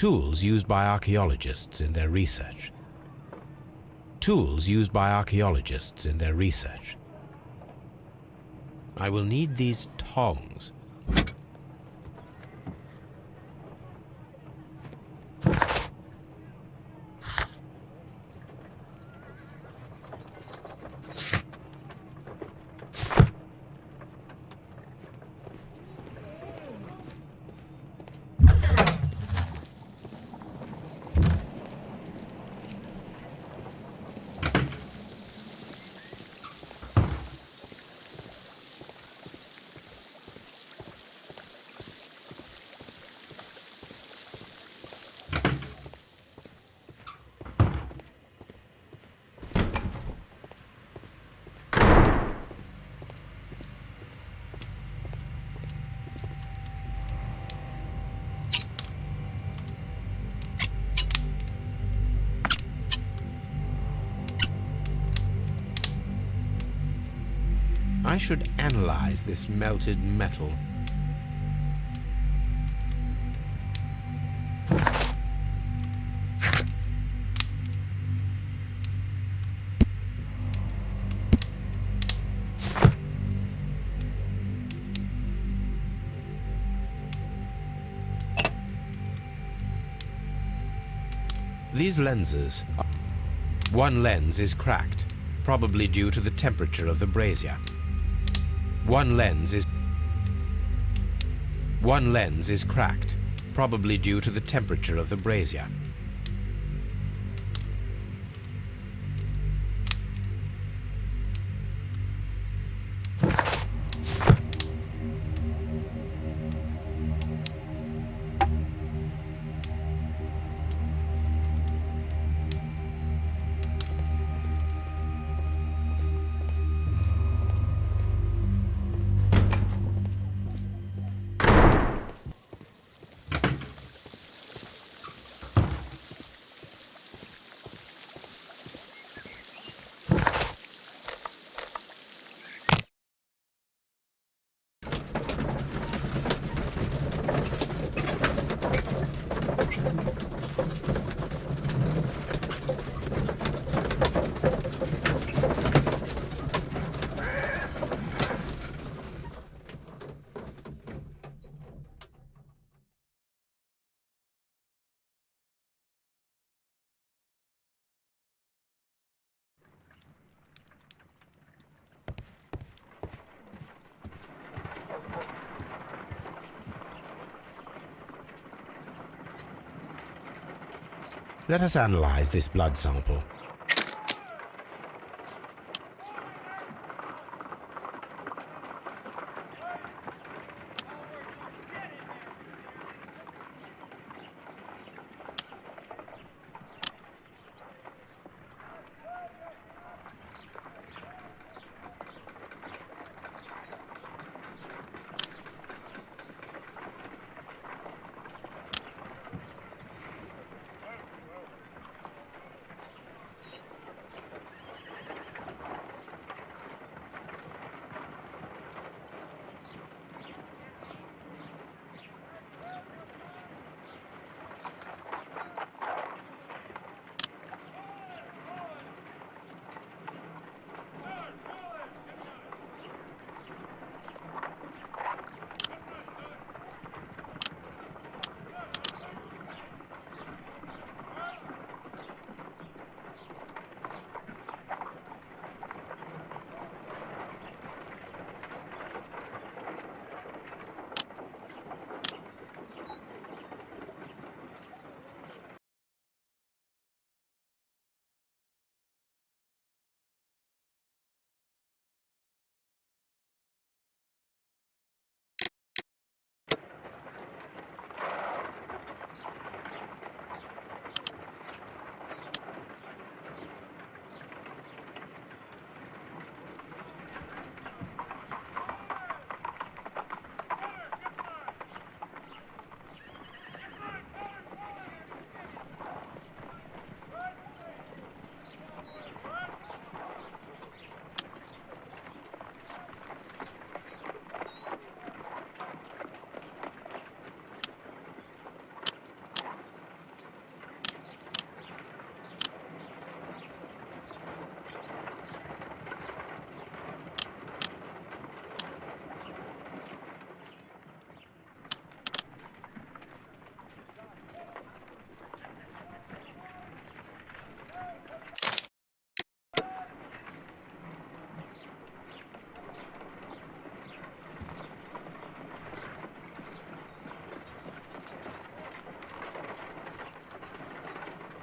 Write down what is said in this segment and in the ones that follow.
Tools used by archaeologists in their research. Tools used by archaeologists in their research. I will need these tongs. I should analyze this melted metal. These lenses, one lens is cracked, probably due to the temperature of the brazier. One lens is cracked, probably due to the temperature of the brazier. Let us analyze this blood sample.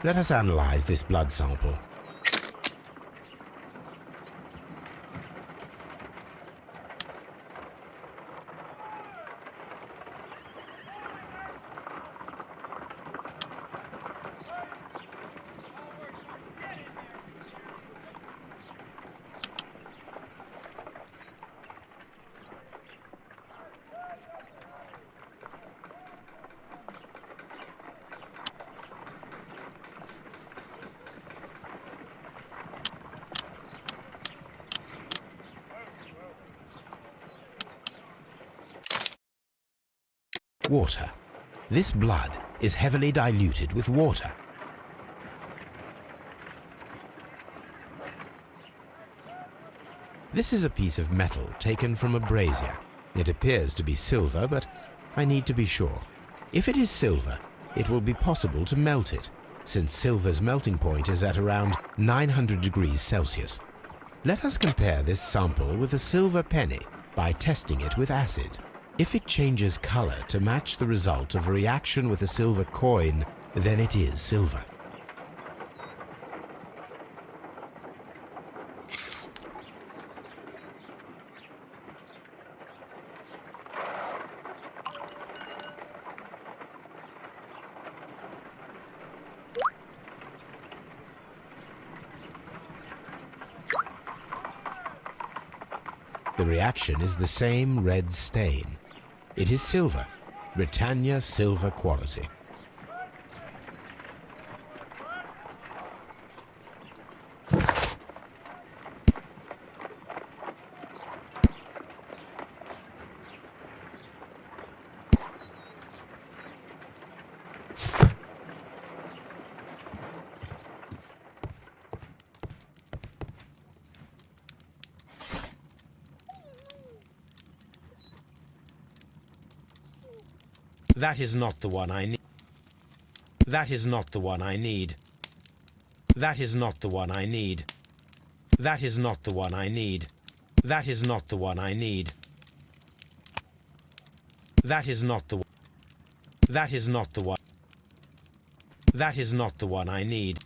Let us analyze this blood sample. Water. This blood is heavily diluted with water. This is a piece of metal taken from a brazier. It appears to be silver, but I need to be sure. If it is silver, it will be possible to melt it, since silver's melting point is at around 900 degrees Celsius. Let us compare this sample with a silver penny by testing it with acid. If it changes color to match the result of a reaction with a silver coin, then it is silver. The reaction is the same red stain. It is silver, Britannia silver quality. That is not the one I need. That is not the one I need. That is not the one I need. That is not the one I need. That is not the one I need. That is not the one. That is not the one. That is not the one I need.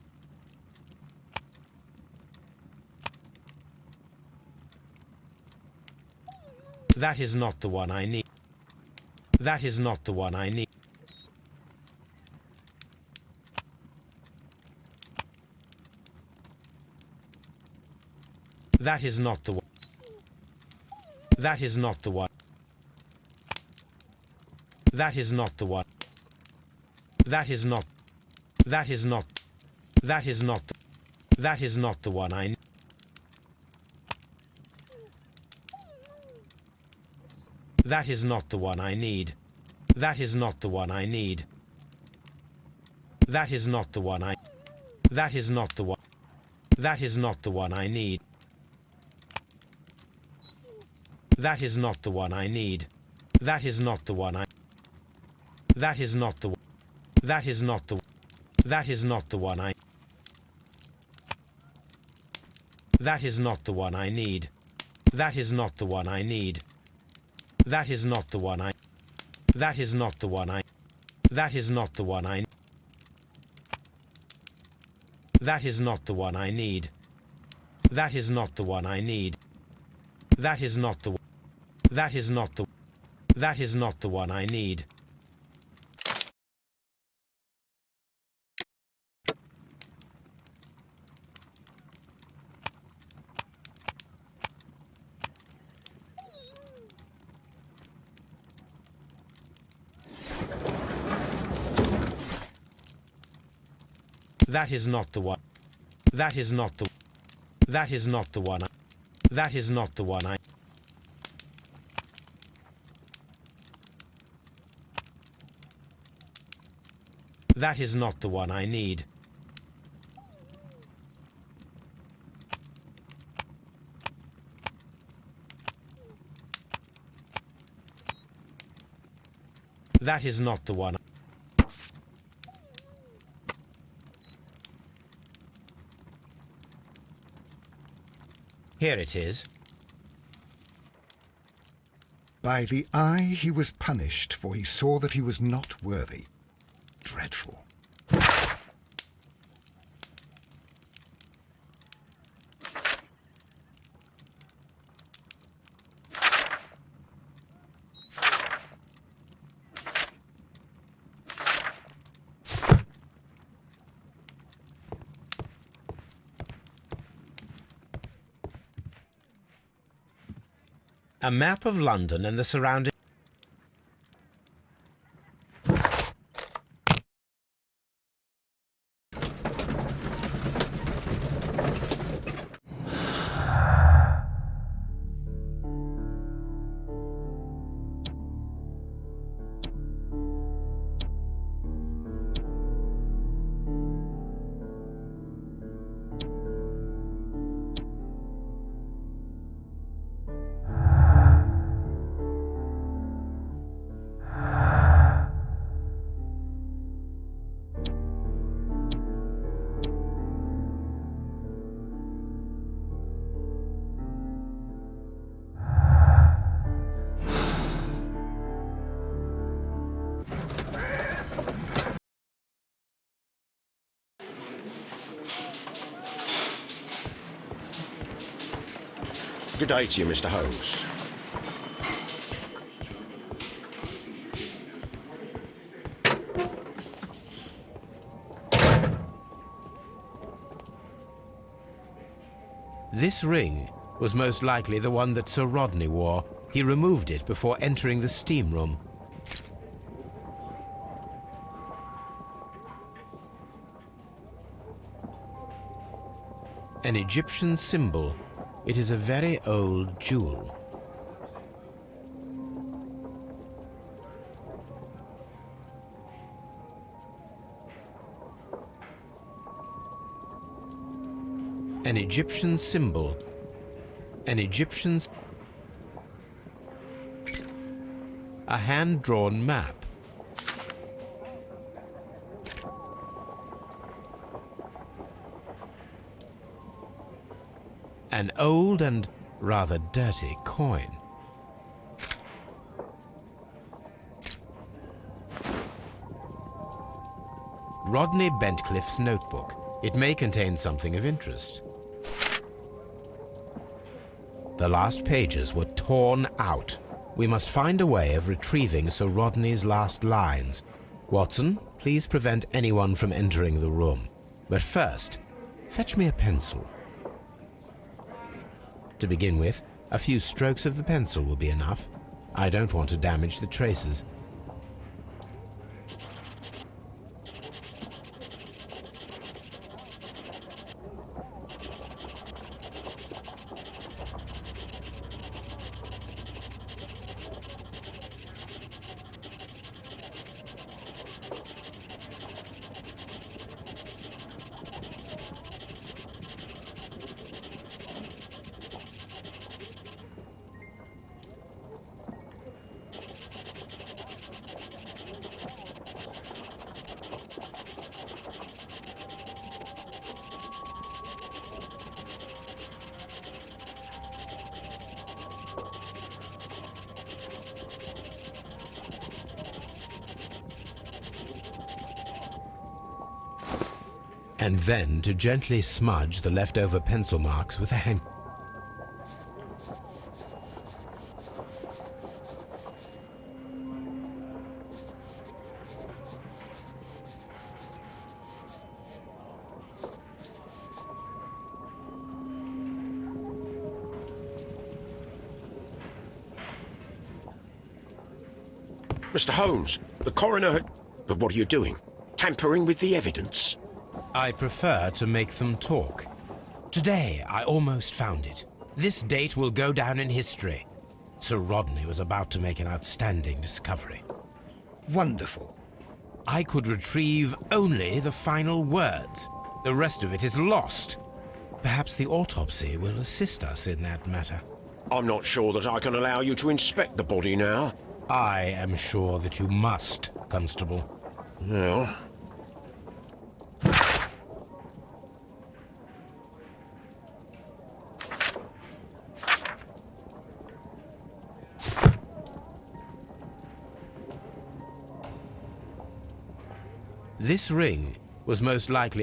That is not the one I need. That is not the one I need. That is not the one. That is not the one. That is not the one. That is not. That is not. That is not. That is not the one I need. That is not the one I need. That is not the one I need. That is not the one I. That is not the one. That is not the one I need. That is not the one I need. That is not the one I. That is not the. That is not the. That is not the one I. That is not the one I need. That is not the one I need. That is not the one I. That is not the one I. That is not the one I. That is not the one I need. That is not the one I need. That is not the. That is not the. That is not the one I need. That is not the one. That is not the. That is not the one I. That is not the one I. That is not the one I need. That is not the one. Here it is. By the eye he was punished, for he saw that he was not worthy. Dreadful. A map of London and the surrounding... Good day to you, Mr. Holmes. This ring was most likely the one that Sir Rodney wore. He removed it before entering the steam room. An Egyptian symbol. It is a very old jewel. An Egyptian symbol. An Egyptian... A hand-drawn map. An old and rather dirty coin. Rodney Bentcliffe's notebook. It may contain something of interest. The last pages were torn out. We must find a way of retrieving Sir Rodney's last lines. Watson, please prevent anyone from entering the room. But first, fetch me a pencil. To begin with, a few strokes of the pencil will be enough. I don't want to damage the traces. And then to gently smudge the leftover pencil marks with a hand. Mr. Holmes, the coroner... But what are you doing? Tampering with the evidence? I prefer to make them talk. Today, I almost found it. This date will go down in history. Sir Rodney was about to make an outstanding discovery. Wonderful. I could retrieve only the final words. The rest of it is lost. Perhaps the autopsy will assist us in that matter. I'm not sure that I can allow you to inspect the body now. I am sure that you must, Constable. Well... This ring was most likely...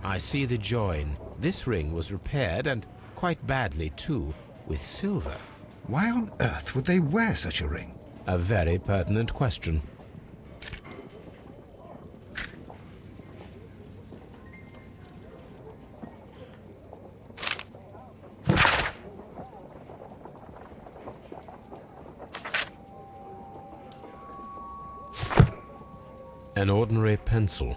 I see the join. This ring was repaired, and quite badly too, with silver. Why on earth would they wear such a ring? A very pertinent question. An ordinary pencil.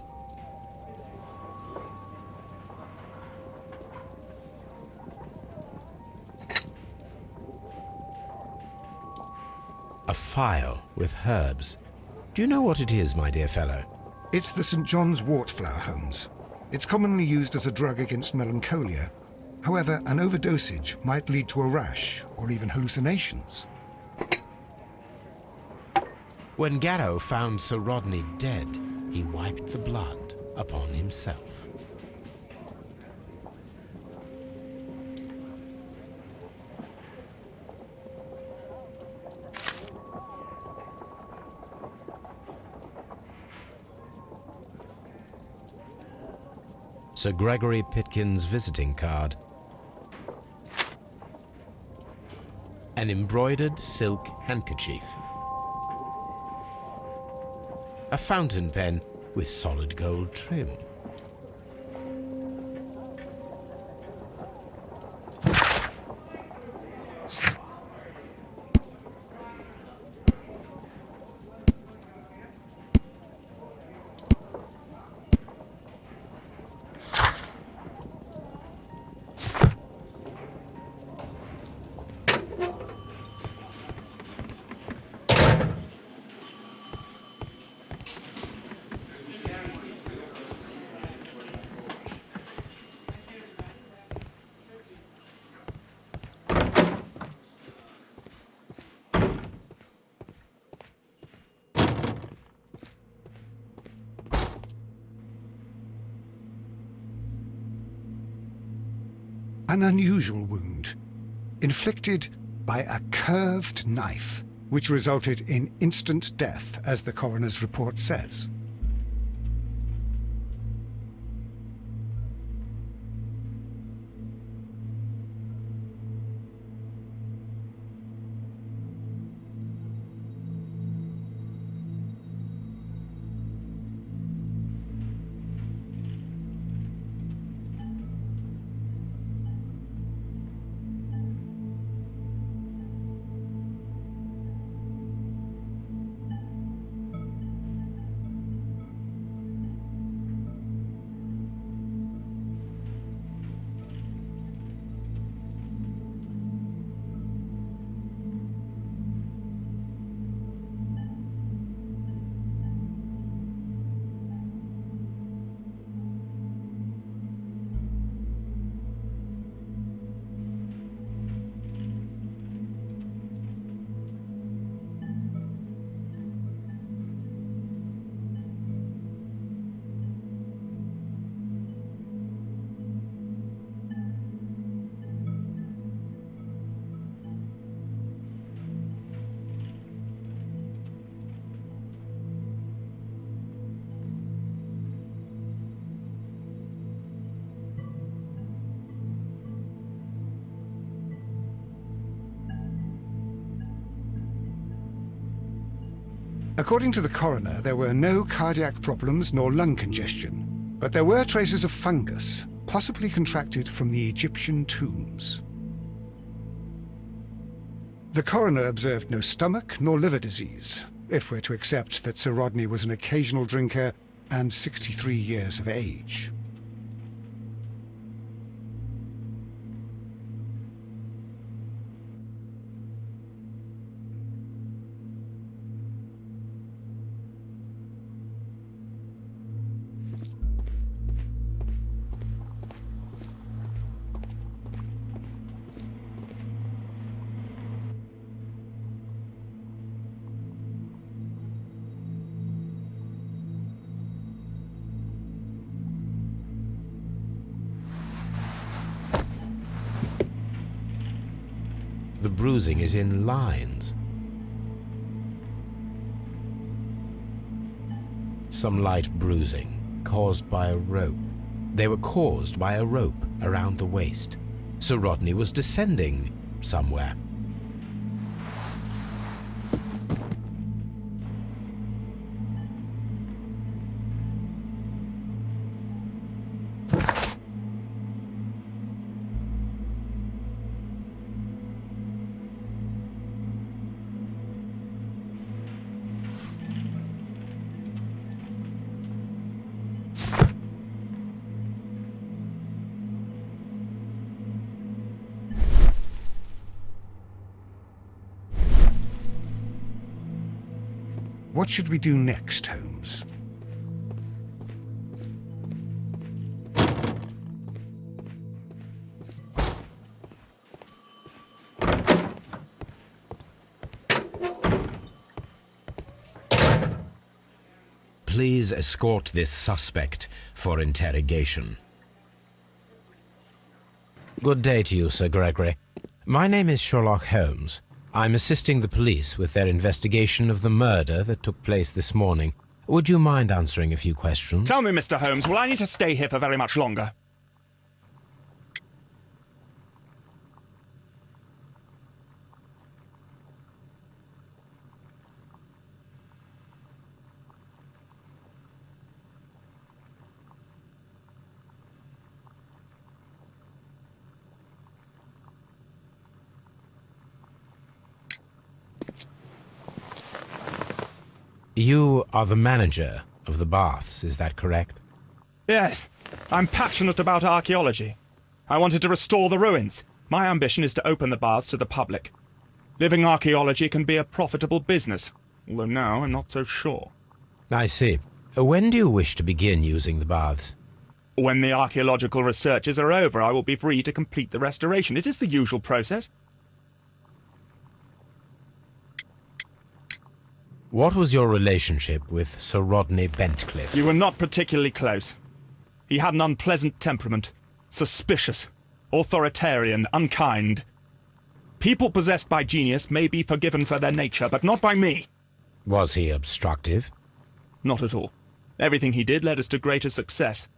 A file with herbs. Do you know what it is, my dear fellow? It's the St. John's wort flower, Holmes. It's commonly used as a drug against melancholia. However, an overdosage might lead to a rash or even hallucinations. When Garrow found Sir Rodney dead, he wiped the blood upon himself. Sir Gregory Pitkin's visiting card. An embroidered silk handkerchief. A fountain pen with solid gold trim. An unusual wound, inflicted by a curved knife, which resulted in instant death, as the coroner's report says. According to the coroner, there were no cardiac problems nor lung congestion, but there were traces of fungus, possibly contracted from the Egyptian tombs. The coroner observed no stomach nor liver disease, if we're to accept that Sir Rodney was an occasional drinker and 63 years of age. The bruising is in lines. Some light bruising, caused by a rope. They were caused by a rope around the waist. Sir Rodney was descending somewhere. What should we do next, Holmes? Please escort this suspect for interrogation. Good day to you, Sir Gregory. My name is Sherlock Holmes. I'm assisting the police with their investigation of the murder that took place this morning. Would you mind answering a few questions? Tell me, Mr. Holmes, will I need to stay here for very much longer? You are the manager of the baths, is that correct? Yes, I'm passionate about archaeology. I wanted to restore the ruins. My ambition is to open the baths to the public. Living archaeology can be a profitable business, although now I'm not so sure. I see. When do you wish to begin using the baths? When the archaeological researches are over, I will be free to complete the restoration. It is the usual process. What was your relationship with Sir Rodney Bentcliffe? You were not particularly close. He had an unpleasant temperament. Suspicious, authoritarian, unkind. People possessed by genius may be forgiven for their nature, but not by me. Was he obstructive? Not at all. Everything he did led us to greater success.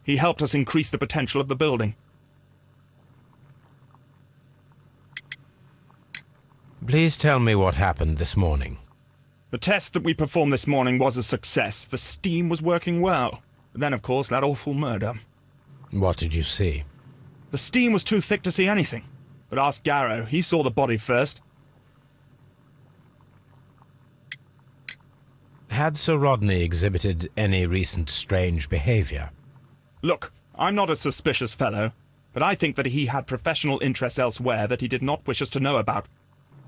He helped us increase the potential of the building. Please tell me what happened this morning. The test that we performed this morning was a success. The steam was working well. Then, of course, that awful murder. What did you see? The steam was too thick to see anything. But ask Garrow. He saw the body first. Had Sir Rodney exhibited any recent strange behavior? Look, I'm not a suspicious fellow, but I think that he had professional interests elsewhere that he did not wish us to know about.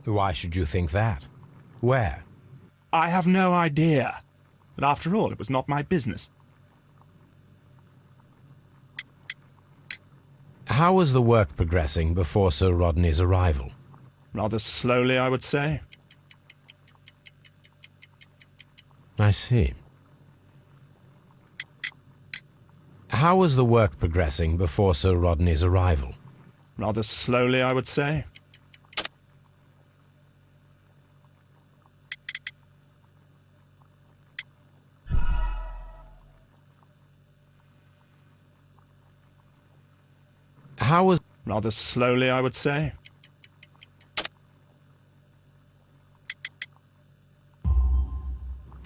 Why should you think that? Where? I have no idea. But after all, it was not my business. How was the work progressing before Sir Rodney's arrival? Rather slowly, I would say. I see. How was the work progressing before Sir Rodney's arrival? Rather slowly, I would say. How was... Rather slowly, I would say.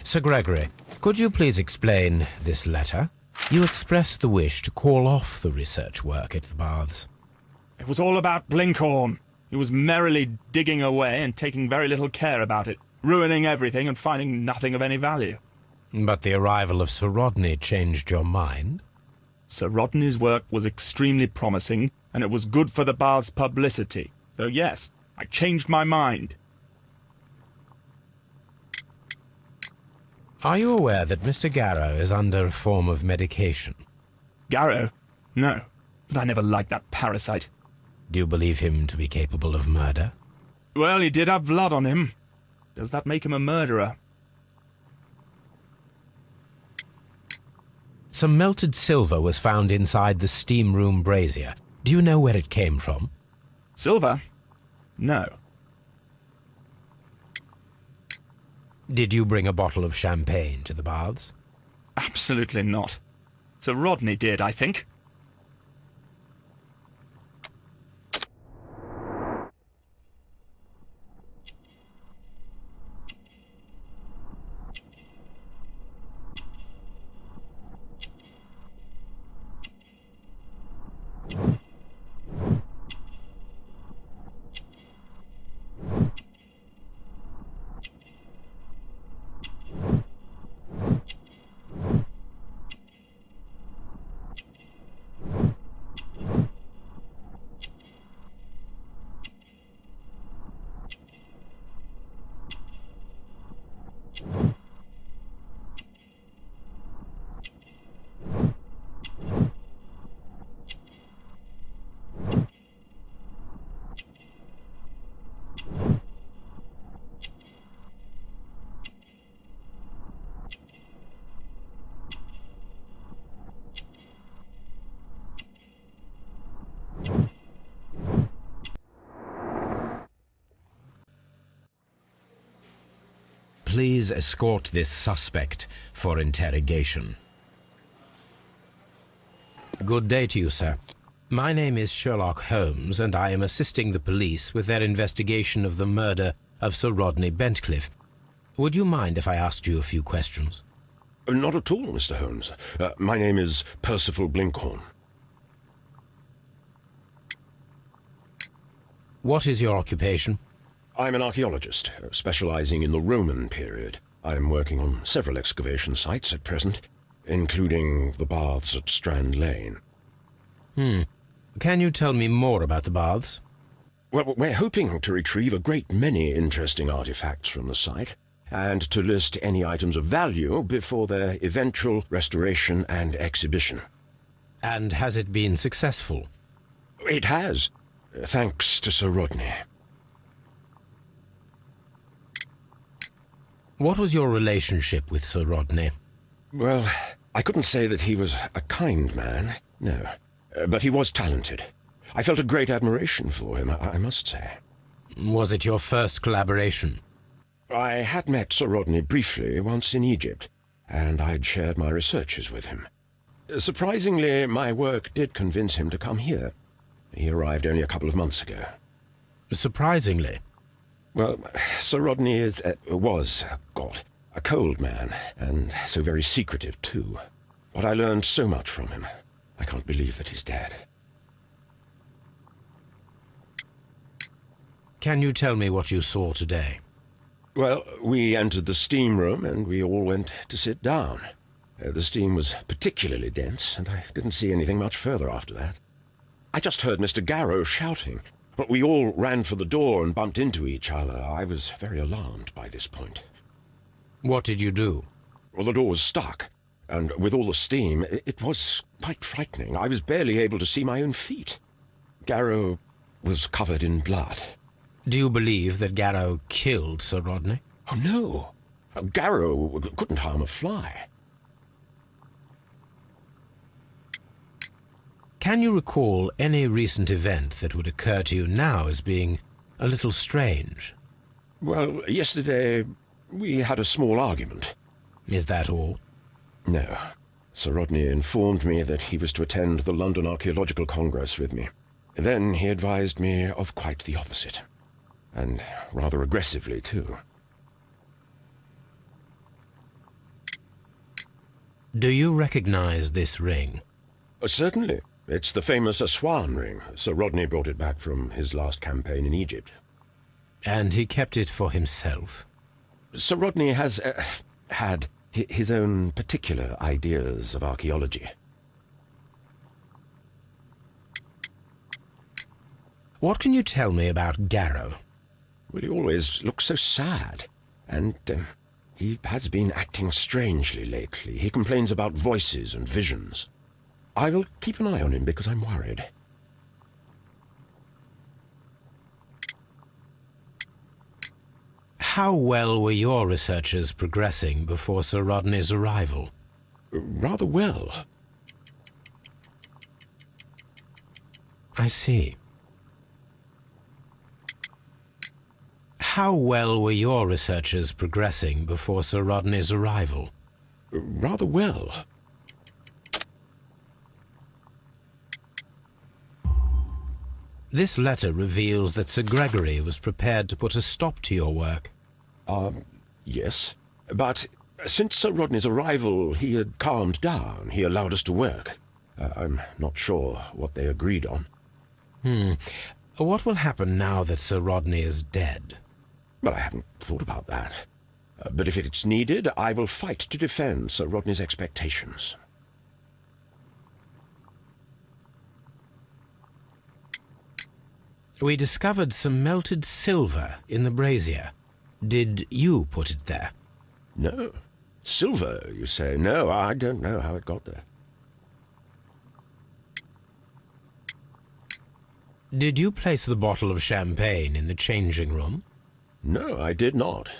Sir Gregory, could you please explain this letter? You expressed the wish to call off the research work at the baths. It was all about Blinkhorn. He was merrily digging away and taking very little care about it, ruining everything and finding nothing of any value. But the arrival of Sir Rodney changed your mind? Sir Rodney's work was extremely promising, and it was good for the bath's publicity. So yes, I changed my mind. Are you aware that Mr. Garrow is under a form of medication? Garrow? No, but I never liked that parasite. Do you believe him to be capable of murder? Well, he did have blood on him. Does that make him a murderer? Some melted silver was found inside the steam room brazier. Do you know where it came from? Silver? No. Did you bring a bottle of champagne to the baths? Absolutely not. Sir Rodney did, I think. Please escort this suspect for interrogation. Good day to you, sir. My name is Sherlock Holmes, and I am assisting the police with their investigation of the murder of Sir Rodney Bentcliffe. Would you mind if I asked you a few questions? Not at all, Mr. Holmes. My name is Percival Blinkhorn. What is your occupation? I'm an archaeologist, specializing in the Roman period. I'm working on several excavation sites at present, including the baths at Strand Lane. Can you tell me more about the baths? Well, we're hoping to retrieve a great many interesting artifacts from the site, and to list any items of value before their eventual restoration and exhibition. And has it been successful? It has, thanks to Sir Rodney. What was your relationship with Sir Rodney? Well, I couldn't say that he was a kind man, no. But he was talented. I felt a great admiration for him, I must say. Was it your first collaboration? I had met Sir Rodney briefly once in Egypt, and I'd shared my researches with him. Surprisingly, my work did convince him to come here. He arrived only a couple of months ago. Surprisingly? Well, Sir Rodney was a cold man, and so very secretive too. But I learned so much from him. I can't believe that he's dead. Can you tell me what you saw today? Well, we entered the steam room and we all went to sit down. The steam was particularly dense, and I didn't see anything much further after that. I just heard Mr. Garrow shouting, but we all ran for the door and bumped into each other. I was very alarmed by this point. What did you do? Well, the door was stuck, and with all the steam, it was quite frightening. I was barely able to see my own feet. Garrow was covered in blood. Do you believe that Garrow killed Sir Rodney? Oh, no. Garrow couldn't harm a fly. Can you recall any recent event that would occur to you now as being a little strange? Well, yesterday we had a small argument. Is that all? No. Sir Rodney informed me that he was to attend the London Archaeological Congress with me. Then he advised me of quite the opposite. And rather aggressively, too. Do you recognize this ring? Certainly. It's the famous Aswan ring. Sir Rodney brought it back from his last campaign in Egypt. And he kept it for himself? Sir Rodney has had his own particular ideas of archaeology. What can you tell me about Garrow? Well, he always looks so sad, and he has been acting strangely lately. He complains about voices and visions. I will keep an eye on him because I'm worried. How well were your researchers progressing before Sir Rodney's arrival? Rather well. I see. How well were your researchers progressing before Sir Rodney's arrival? Rather well. This letter reveals that Sir Gregory was prepared to put a stop to your work. Yes. But since Sir Rodney's arrival, he had calmed down. He allowed us to work. I'm not sure what they agreed on. What will happen now that Sir Rodney is dead? Well, I haven't thought about that. But if it's needed, I will fight to defend Sir Rodney's expectations. We discovered some melted silver in the brazier. Did you put it there? No. Silver, you say? No, I don't know how it got there. Did you place the bottle of champagne in the changing room? No, I did not.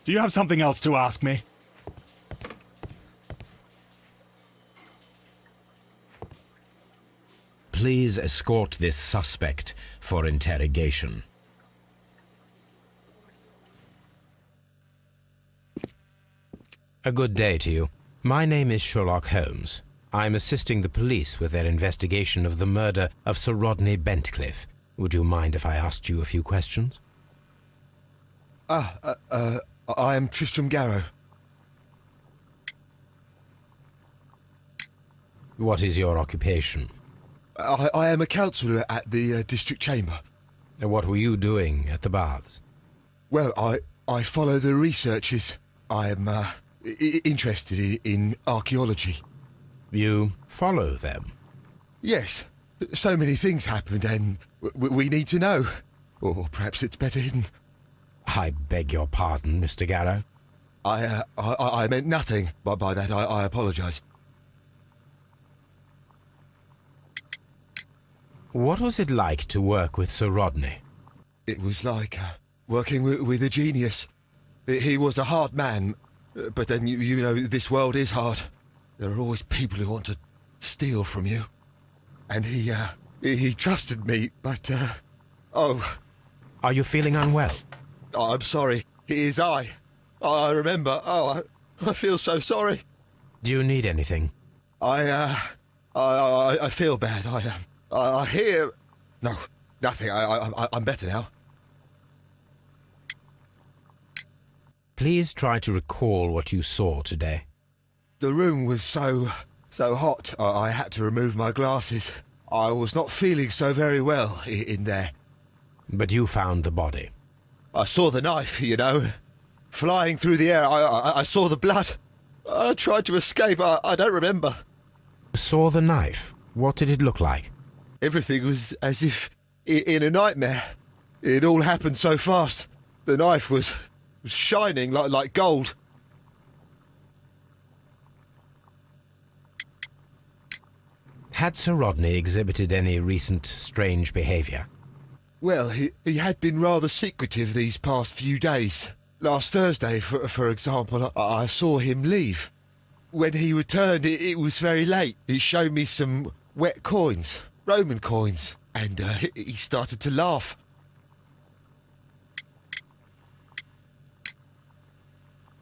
Do you have something else to ask me? Please escort this suspect for interrogation. A good day to you. My name is Sherlock Holmes. I'm assisting the police with their investigation of the murder of Sir Rodney Bentcliffe. Would you mind if I asked you a few questions? I am Tristram Garrow. What is your occupation? I am a counsellor at the district chamber. What were you doing at the baths? Well, I follow the researches. I am interested in archaeology. You follow them? Yes. So many things happened and we need to know. Or perhaps it's better hidden. I beg your pardon, Mr. Garrow. I meant nothing by that. I apologise. What was it like to work with Sir Rodney? It was like working with a genius. He was a hard man, but then you know this world is hard. There are always people who want to steal from you. And he trusted me, but oh. Are you feeling unwell? I'm sorry. It is I remember. Oh, I feel so sorry. Do you need anything? I feel bad. I hear... No, nothing. I'm better now. Please try to recall what you saw today. The room was so hot, I had to remove my glasses. I was not feeling so very well in there. But you found the body. I saw the knife, you know, flying through the air. I saw the blood. I tried to escape. I don't remember. Saw the knife? What did it look like? Everything was as if in a nightmare. It all happened so fast. The knife was shining like gold. Had Sir Rodney exhibited any recent strange behaviour? Well, he had been rather secretive these past few days. Last Thursday, for example, I saw him leave. When he returned, it was very late. He showed me some wet coins, Roman coins, and he started to laugh.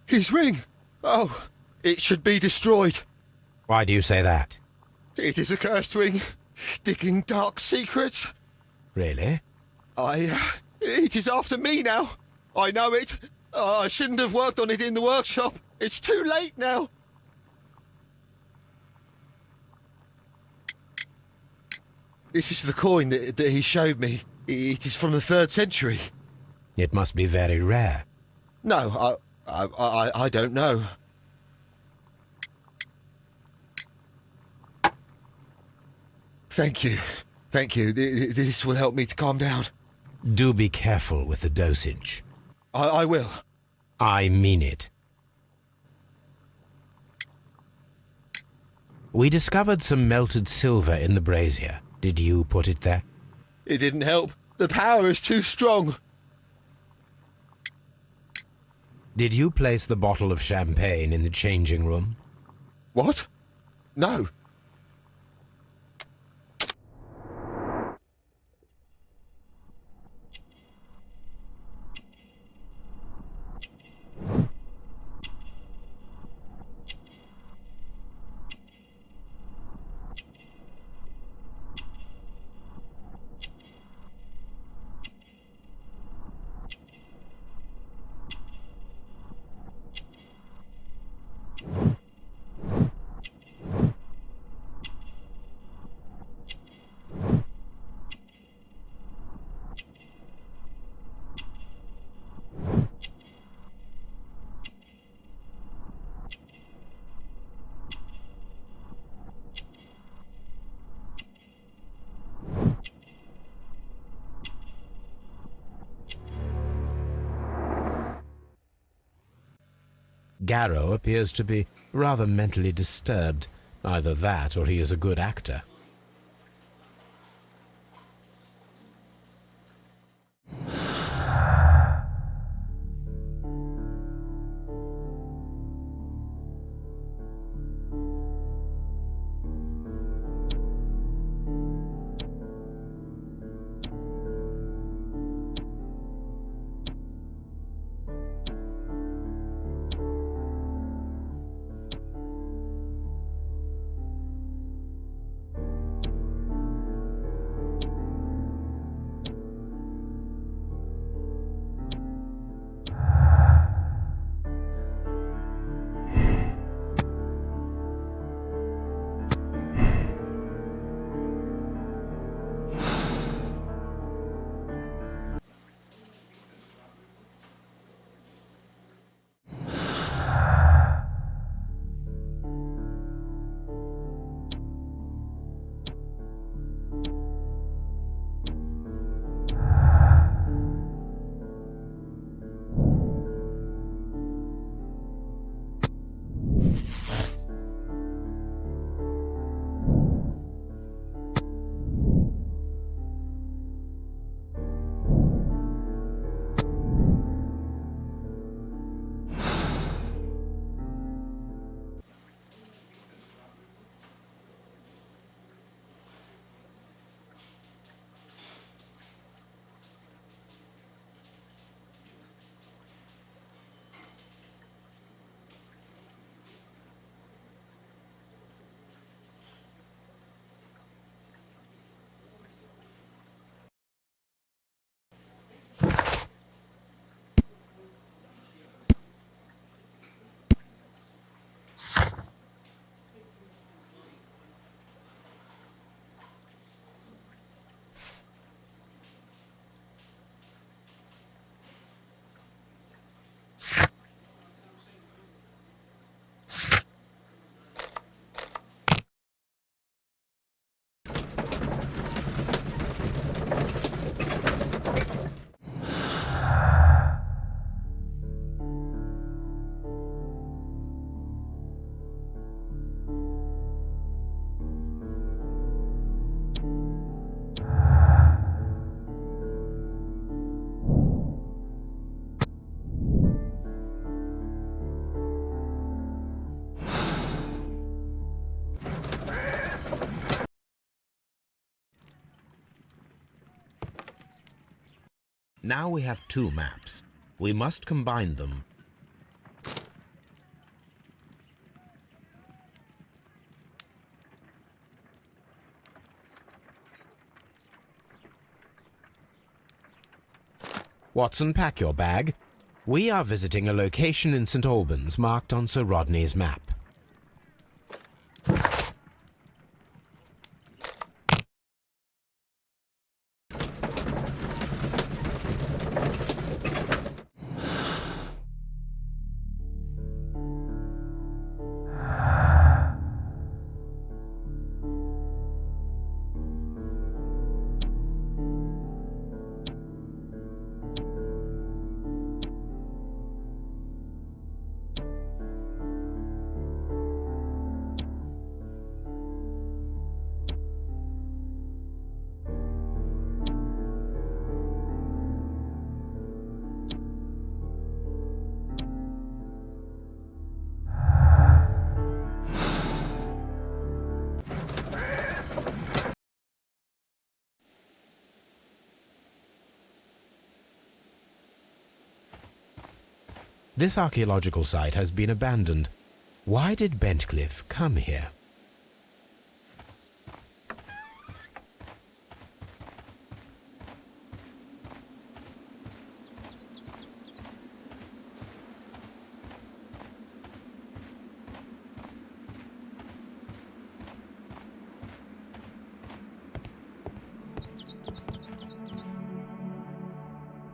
His ring! Oh, it should be destroyed. Why do you say that? It is a cursed ring, digging dark secrets. Really? It is after me now. I know it. I shouldn't have worked on it in the workshop. It's too late now. This is the coin that he showed me. It is from the 3rd century. It must be very rare. No, I don't know. Thank you. Thank you. This will help me to calm down. Do be careful with the dosage. I will. I mean it. We discovered some melted silver in the brazier. Did you put it there? It didn't help. The power is too strong. Did you place the bottle of champagne in the changing room? What? No. Garrow appears to be rather mentally disturbed. Either that or he is a good actor. Now we have two maps. We must combine them. Watson, pack your bag. We are visiting a location in St. Albans marked on Sir Rodney's map. This archaeological site has been abandoned. Why did Bentcliffe come here?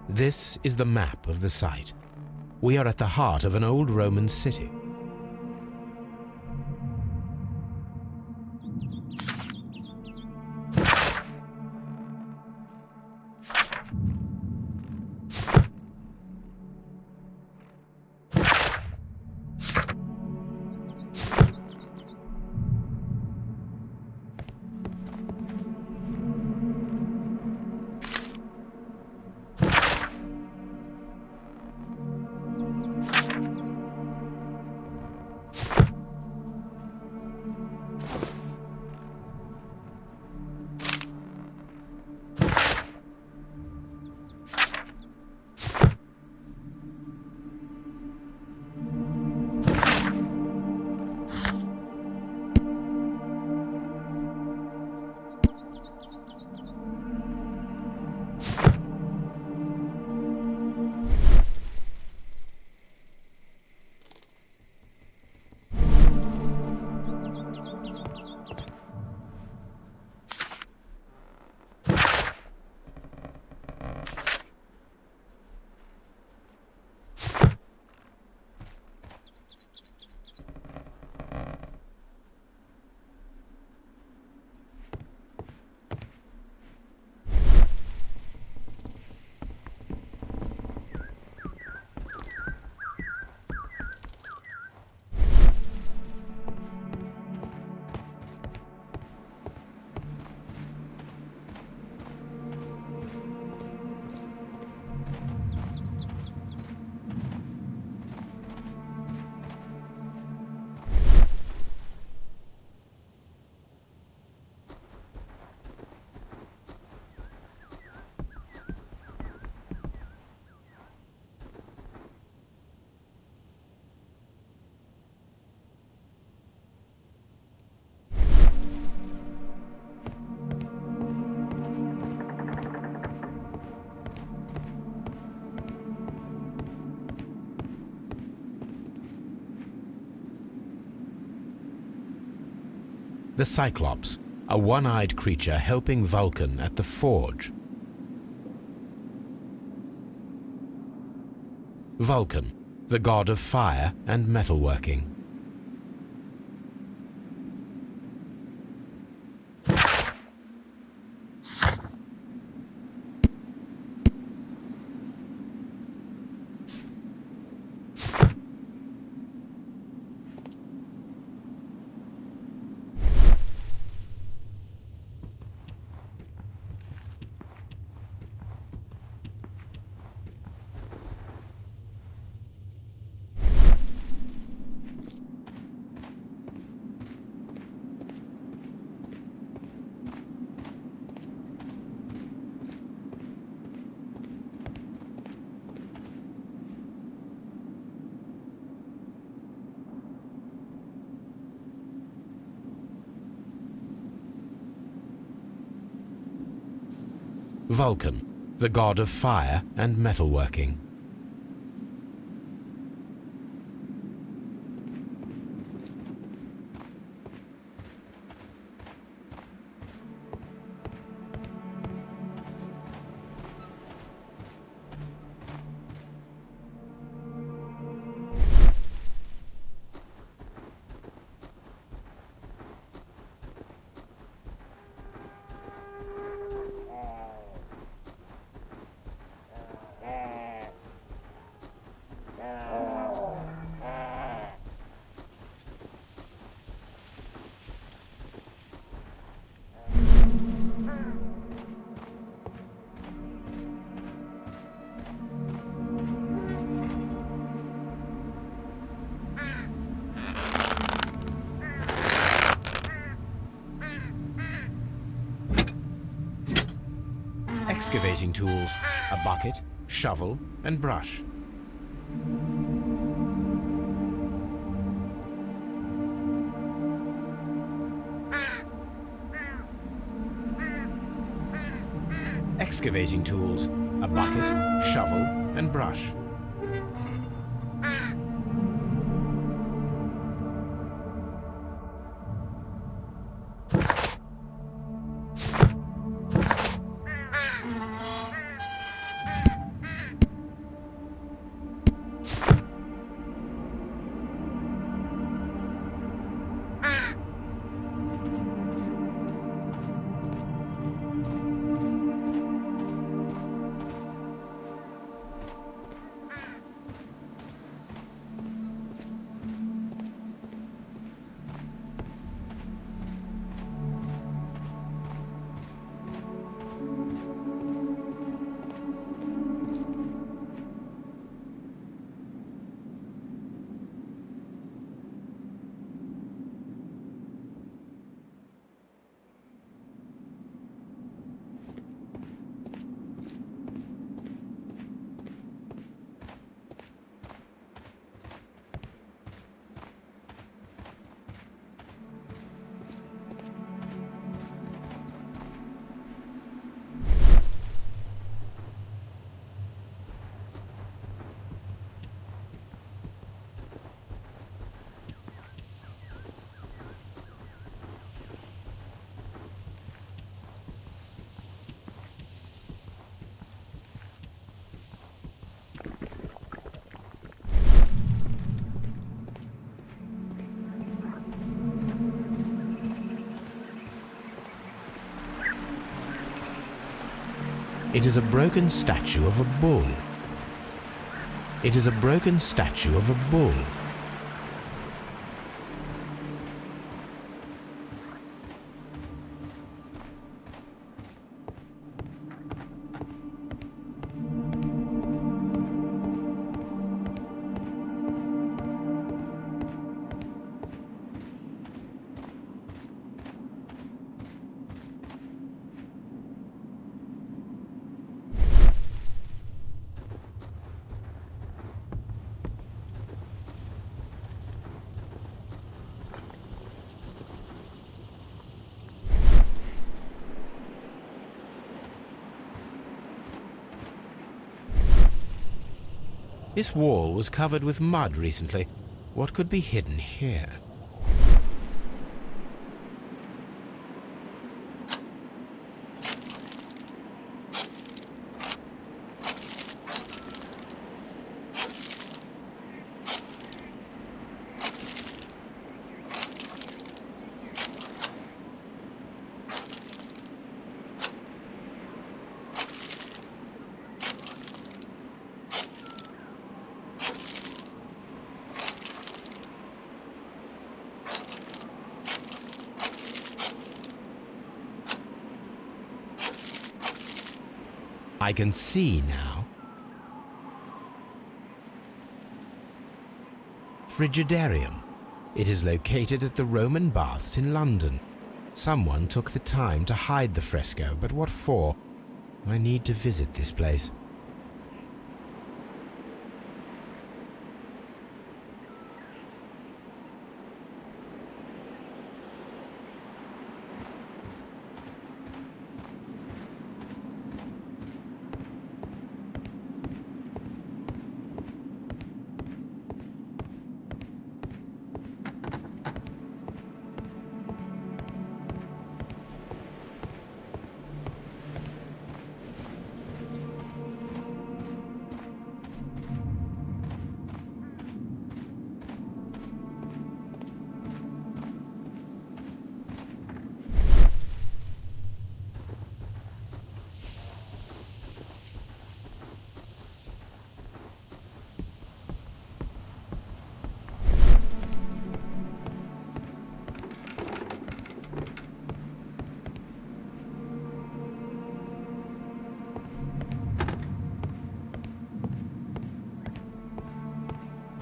This is the map of the site. We are at the heart of an old Roman city. The Cyclops, a one-eyed creature helping Vulcan at the forge. Vulcan, the god of fire and metalworking. Vulcan, the god of fire and metalworking. Excavating tools, a bucket, shovel, and brush. Excavating tools, a bucket, shovel, and brush. It is a broken statue of a bull. It is a broken statue of a bull. This wall was covered with mud recently. What could be hidden here? I can see now. Frigidarium. It is located at the Roman Baths in London. Someone took the time to hide the fresco, but what for? I need to visit this place.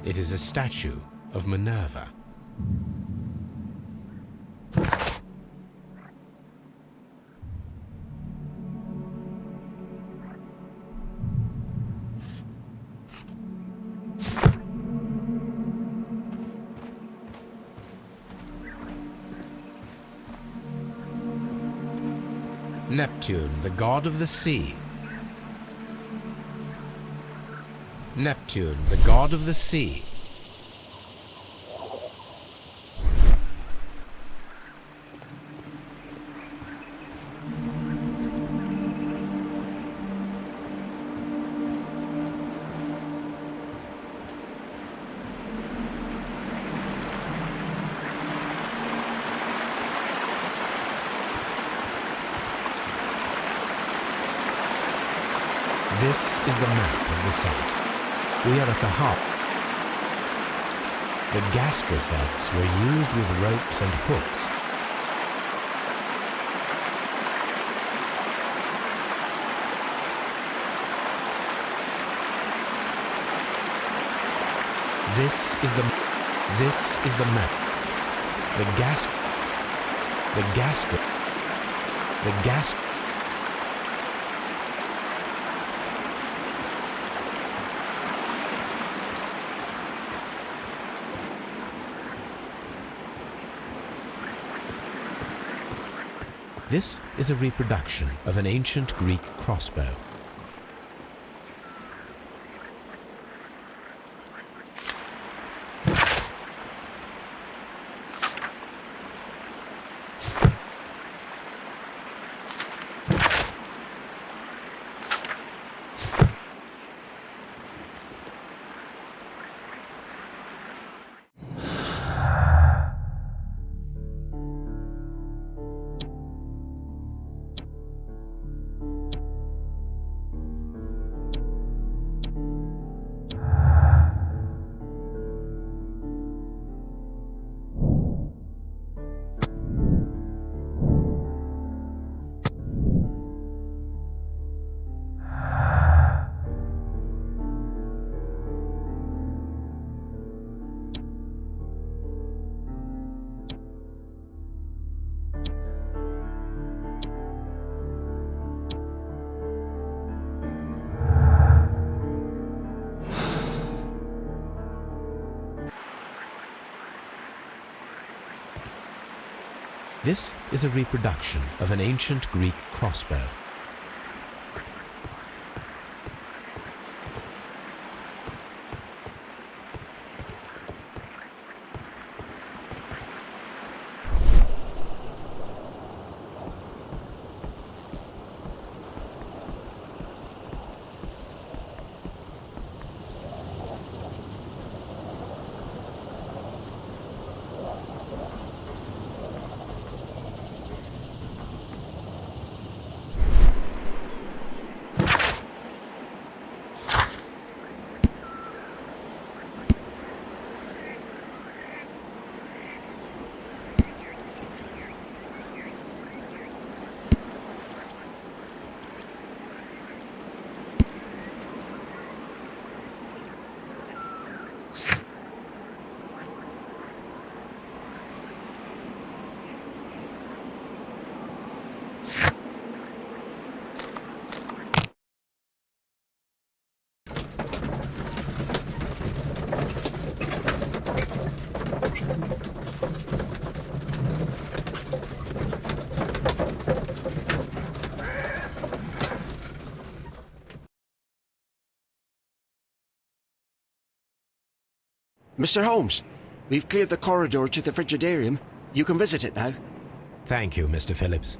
It is a statue of Minerva. Neptune, the god of the sea. Neptune, the god of the sea. This is the map of the site. We are at the heart. The gastrophods were used with ropes and hooks. This is the map. The This is a reproduction of an ancient Greek crossbow. This is a reproduction of an ancient Greek crossbow. Mr. Holmes, we've cleared the corridor to the Frigidarium. You can visit it now. Thank you, Mr. Phillips.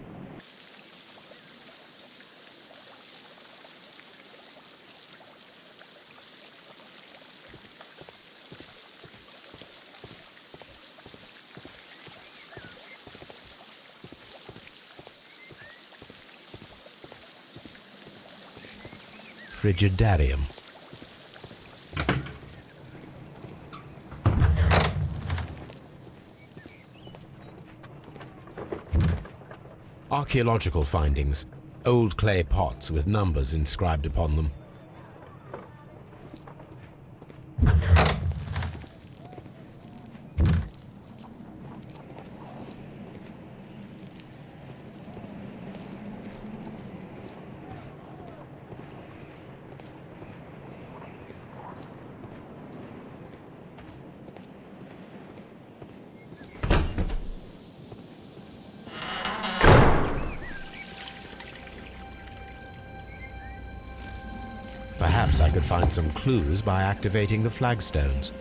Frigidarium. Archaeological findings. Old clay pots with numbers inscribed upon them. Perhaps I could find some clues by activating the flagstones.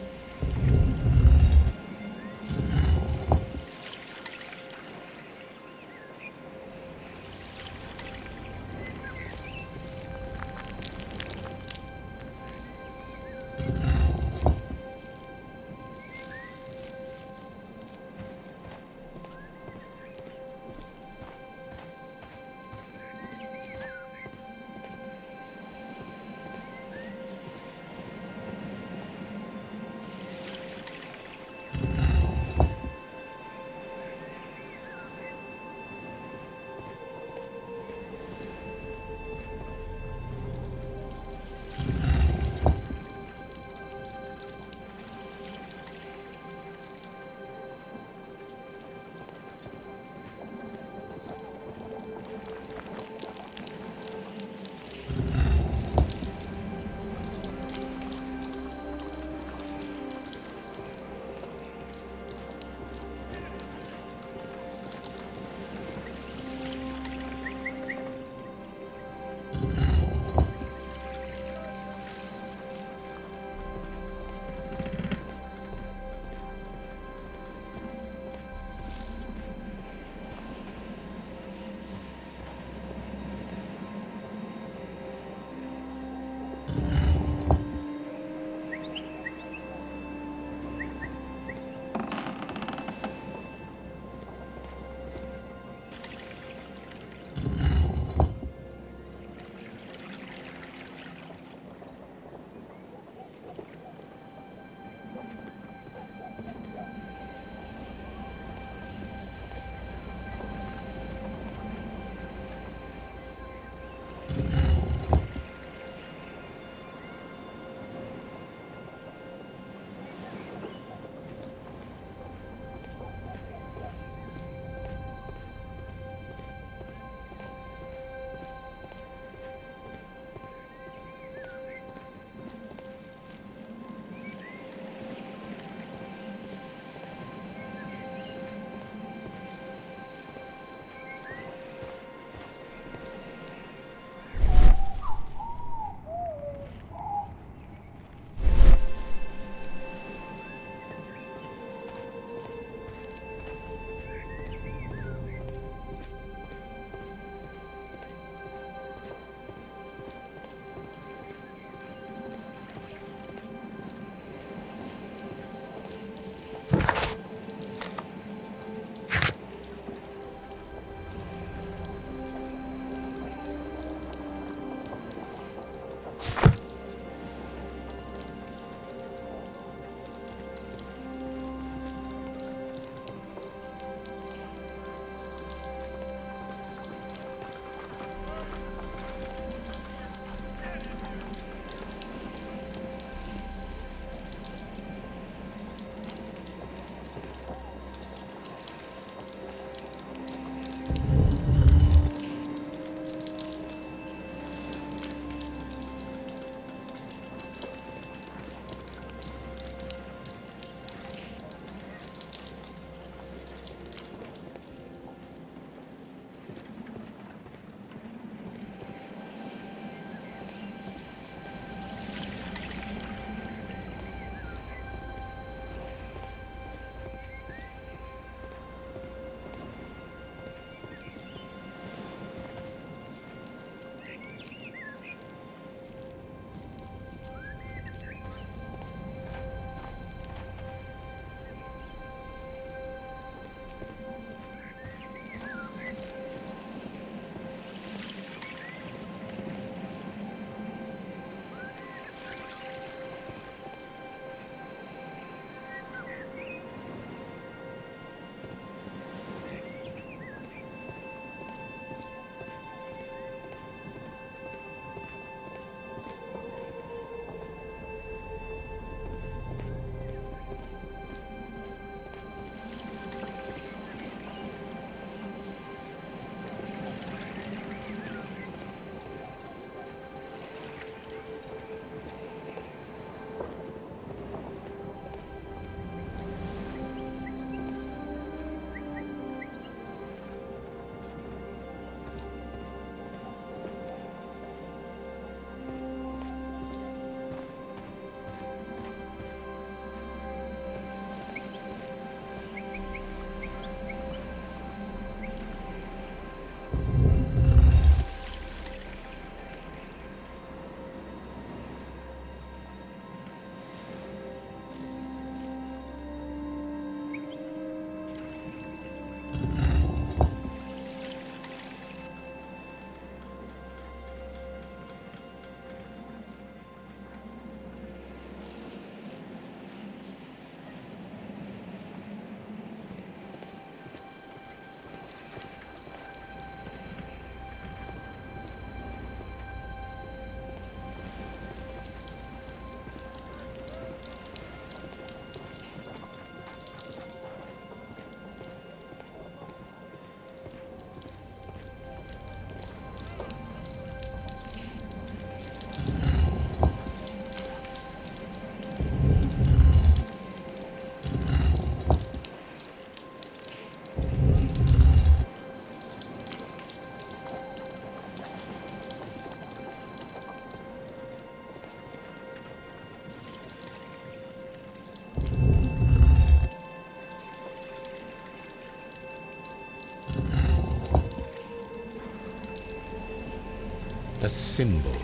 A symbol.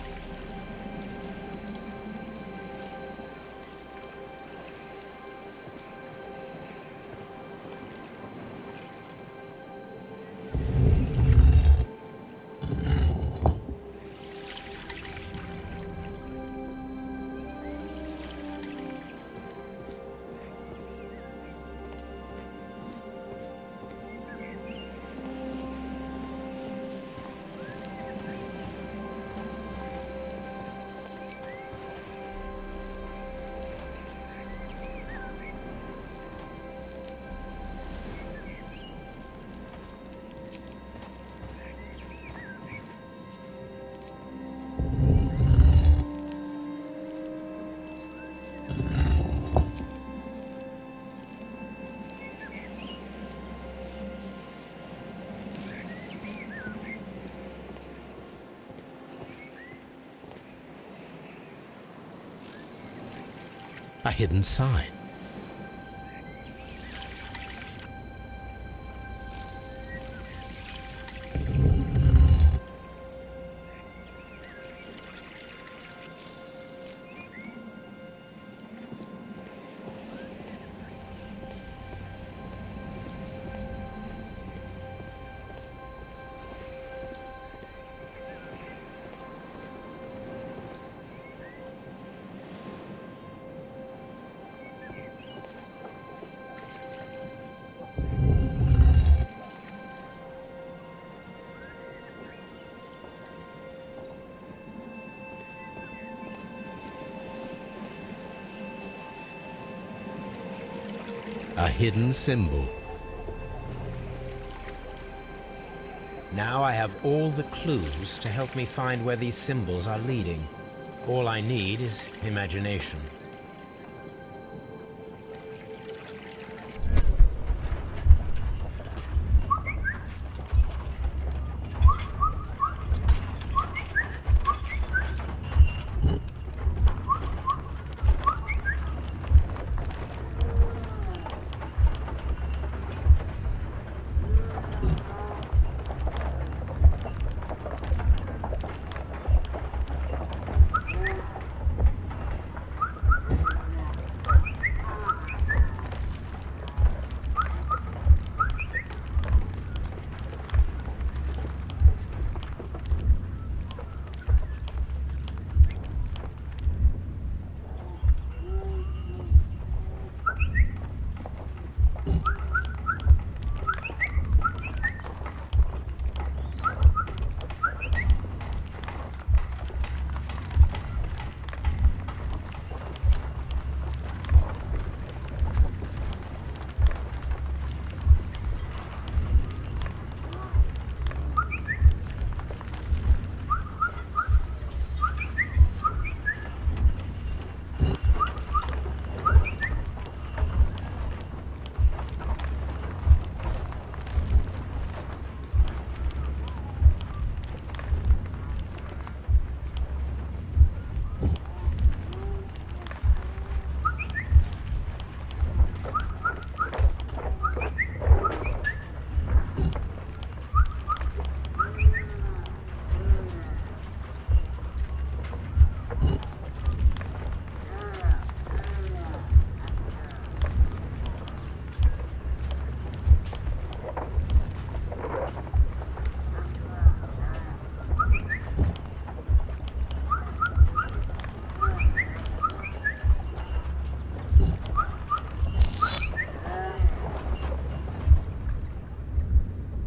A hidden sign. A hidden symbol. Now I have all the clues to help me find where these symbols are leading. All I need is imagination.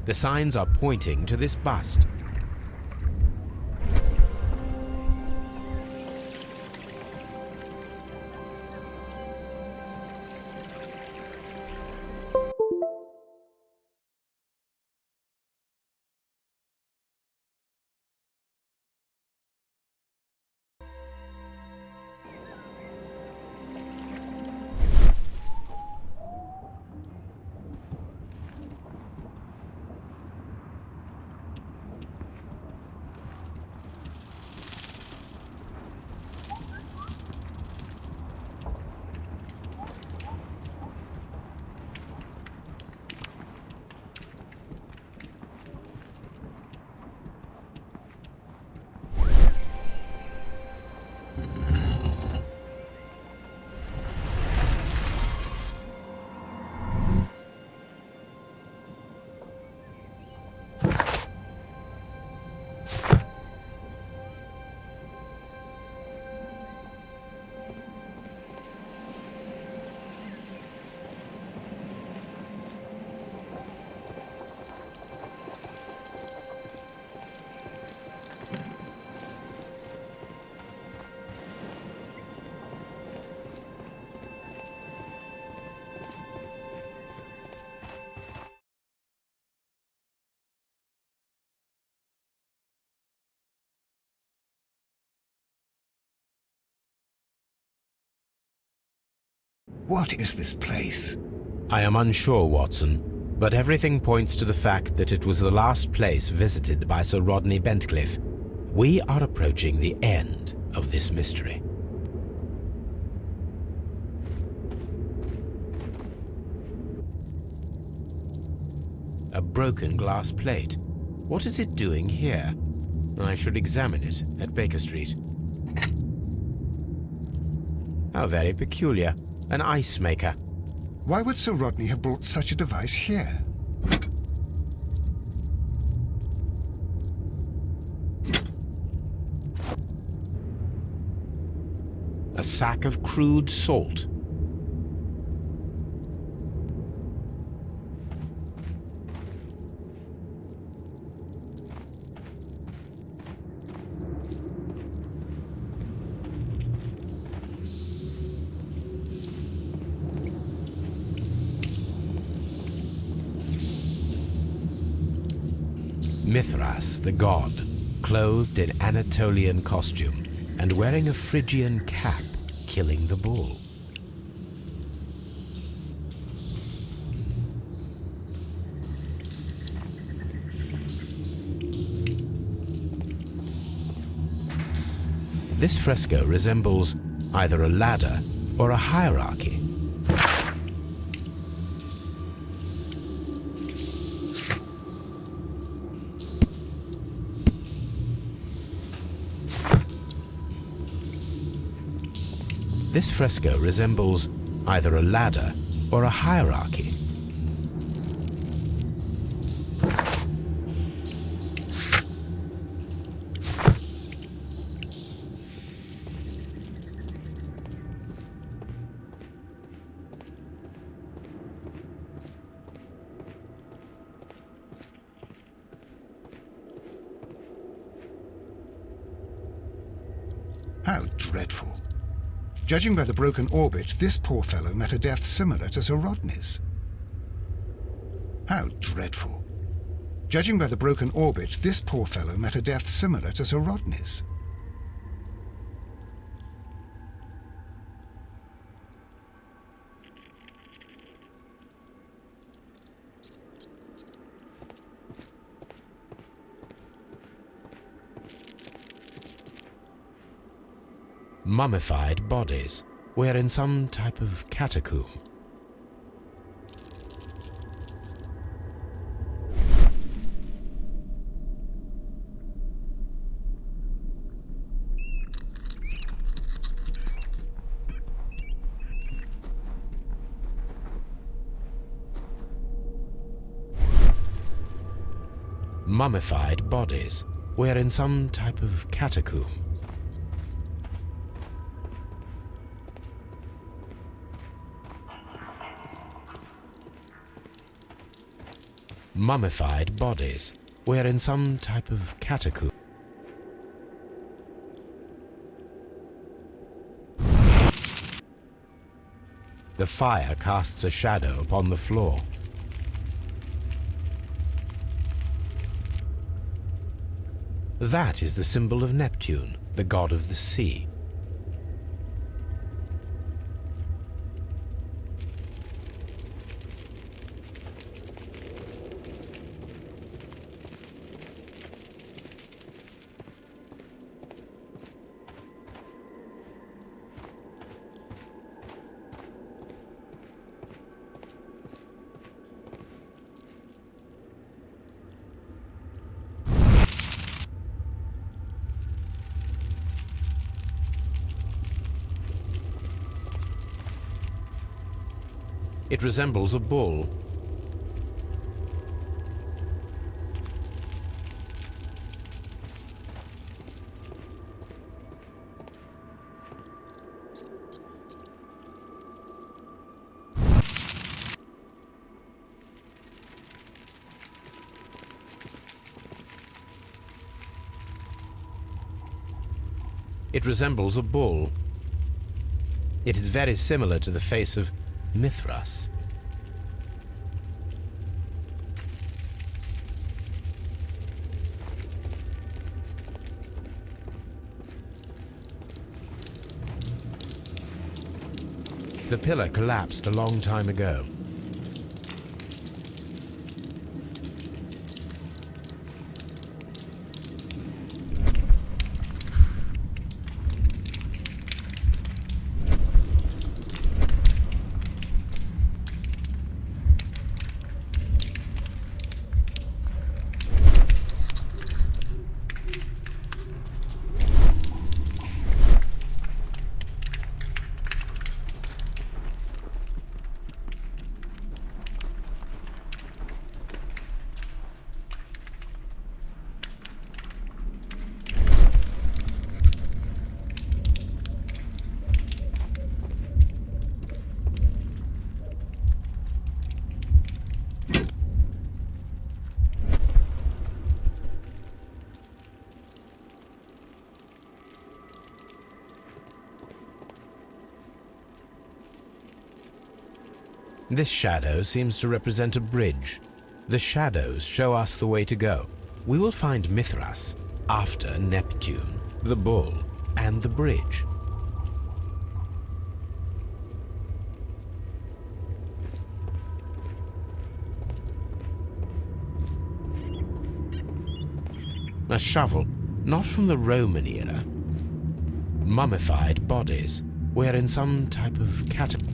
The signs are pointing to this bust. What is this place? I am unsure, Watson, but everything points to the fact that it was the last place visited by Sir Rodney Bentcliffe. We are approaching the end of this mystery. A broken glass plate. What is it doing here? I should examine it at Baker Street. How very peculiar. An ice maker. Why would Sir Rodney have brought such a device here? A sack of crude salt. Mithras, the god, clothed in Anatolian costume and wearing a Phrygian cap, killing the bull. This fresco resembles either a ladder or a hierarchy. This fresco resembles either a ladder or a hierarchy. How dreadful. Judging by the broken orbit, this poor fellow met a death similar to Sir Rodney's. How dreadful. Judging by the broken orbit, this poor fellow met a death similar to Sir Rodney's. Mummified bodies. We're in some type of catacomb. Mummified bodies. We're in some type of catacomb. Mummified bodies. We're in some type of catacomb. The fire casts a shadow upon the floor. That is the symbol of Neptune, the god of the sea. It resembles a bull. It resembles a bull. It is very similar to the face of Mithras. The pillar collapsed a long time ago. This shadow seems to represent a bridge. The shadows show us the way to go. We will find Mithras after Neptune, the bull, and the bridge. A shovel, not from the Roman era. Mummified bodies. We're in some type of catapult.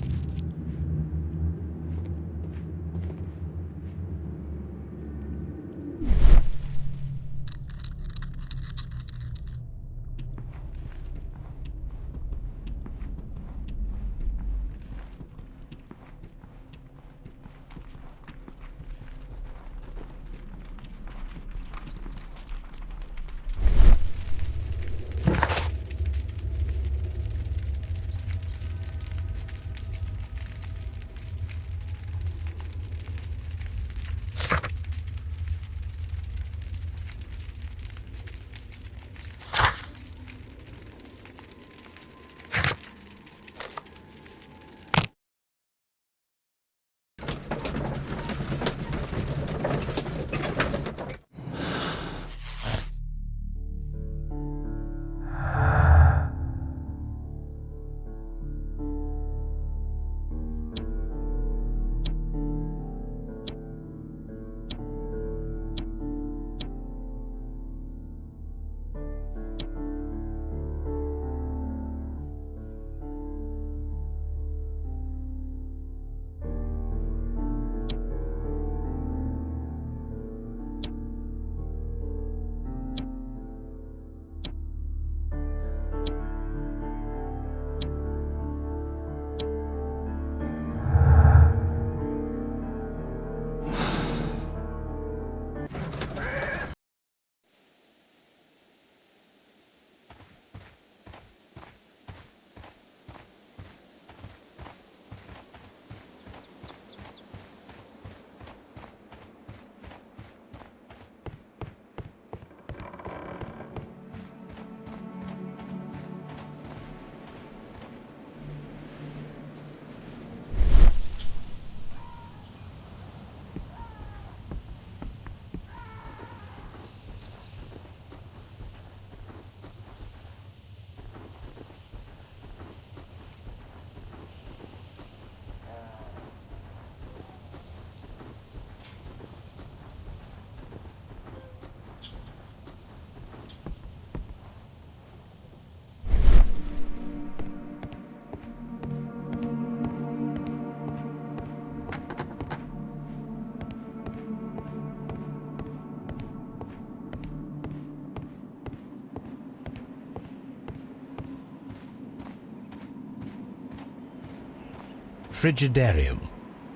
Frigidarium.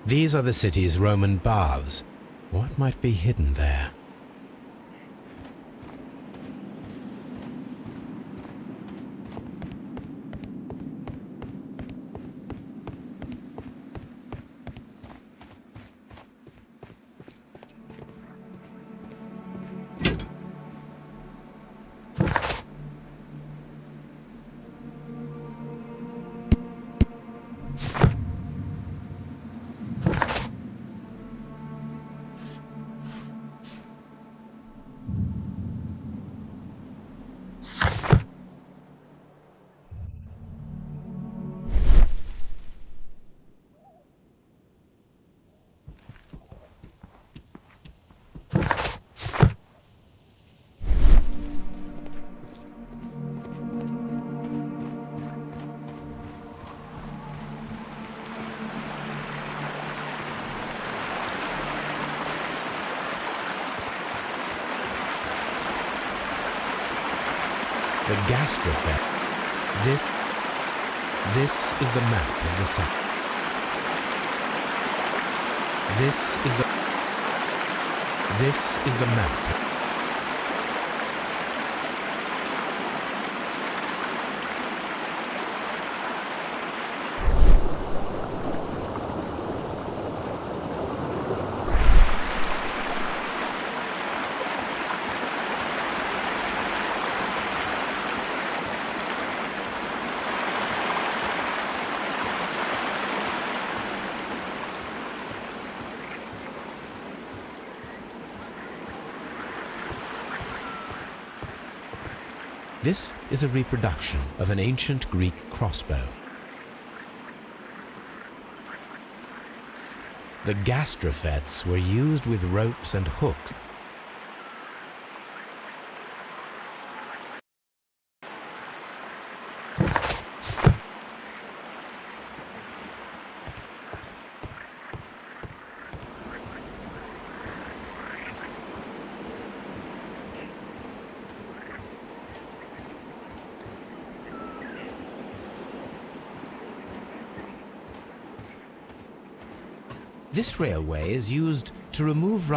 These are the city's Roman baths. What might be hidden there? The gastrophet. This is the map of the site. This is the map. This is a reproduction of an ancient Greek crossbow. The gastrophets were used with ropes and hooks. This railway is used to remove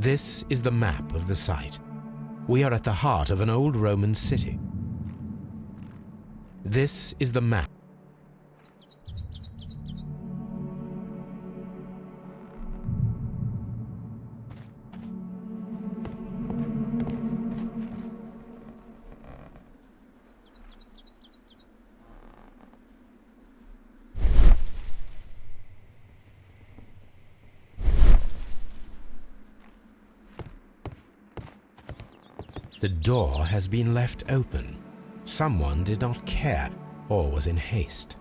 This is the map of the site. We are at the heart of an old Roman city. This is the map. The door has been left open. Someone did not care or was in haste.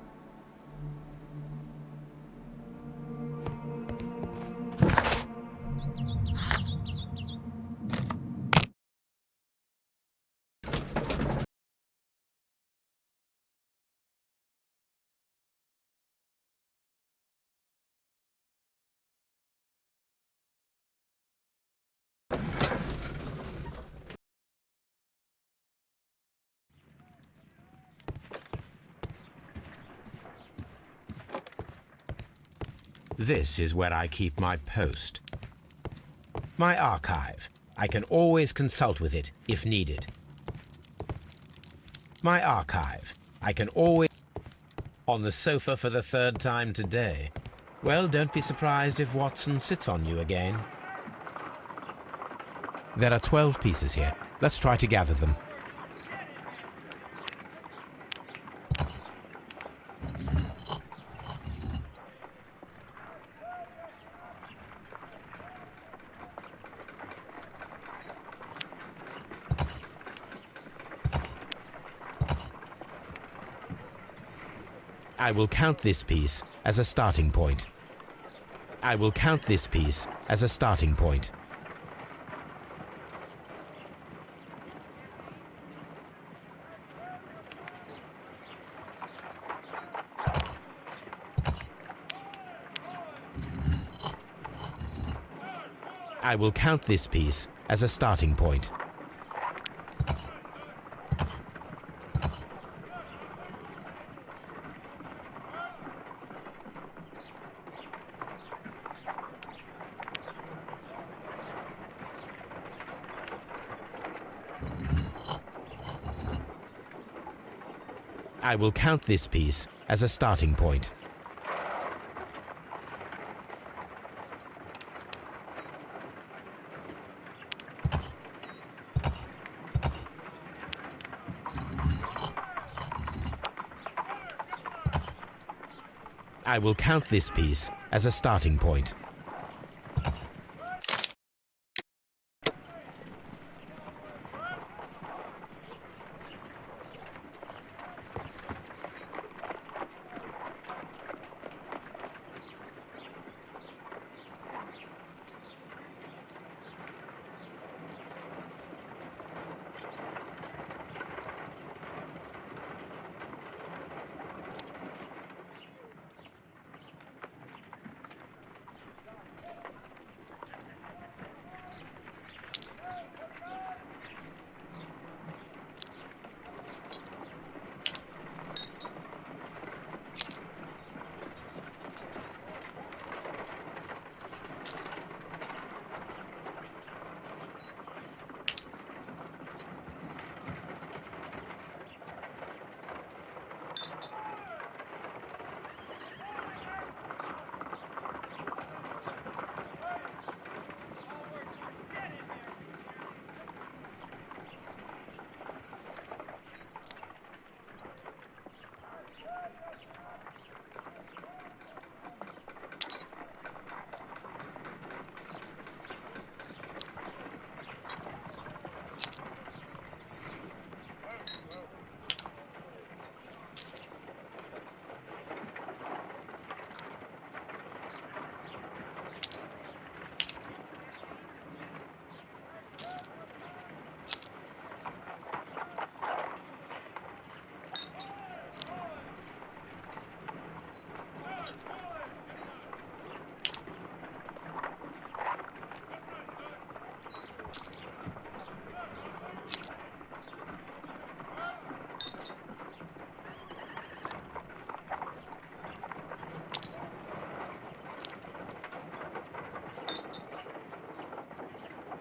This is where I keep my post. My archive. I can always consult with it if needed. My archive. I can always... On the sofa for the third time today. Well, don't be surprised if Watson sits on you again. There are 12 pieces here. Let's try to gather them. I will count this piece as a starting point. I will count this piece as a starting point. I will count this piece as a starting point. I will count this piece as a starting point. I will count this piece as a starting point.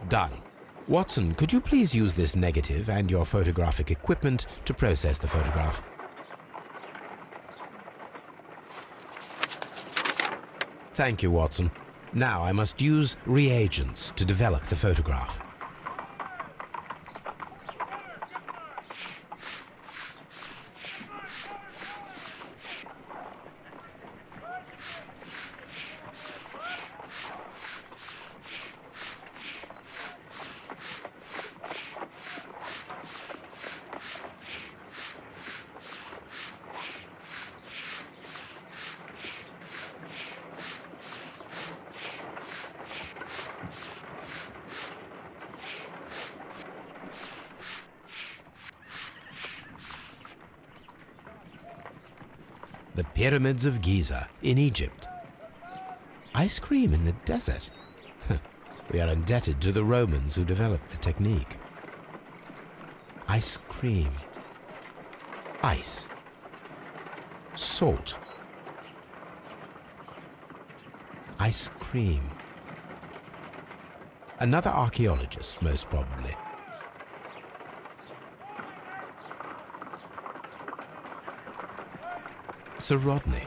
Done. Watson, could you please use this negative and your photographic equipment to process the photograph? Thank you, Watson. Now I must use reagents to develop the photograph. The pyramids of Giza in Egypt. Ice cream in the desert. We are indebted to the Romans who developed the technique. Ice cream. Ice. Salt. Ice cream. Another archaeologist, most probably. Sir Rodney.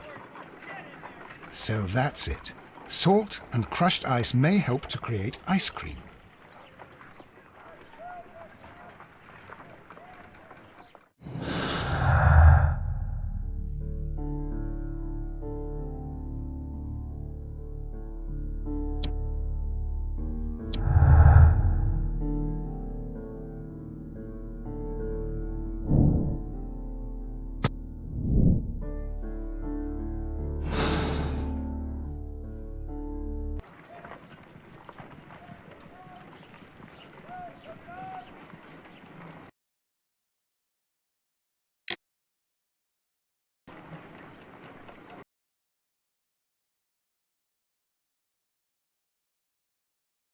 So that's it. Salt and crushed ice may help to create ice cream.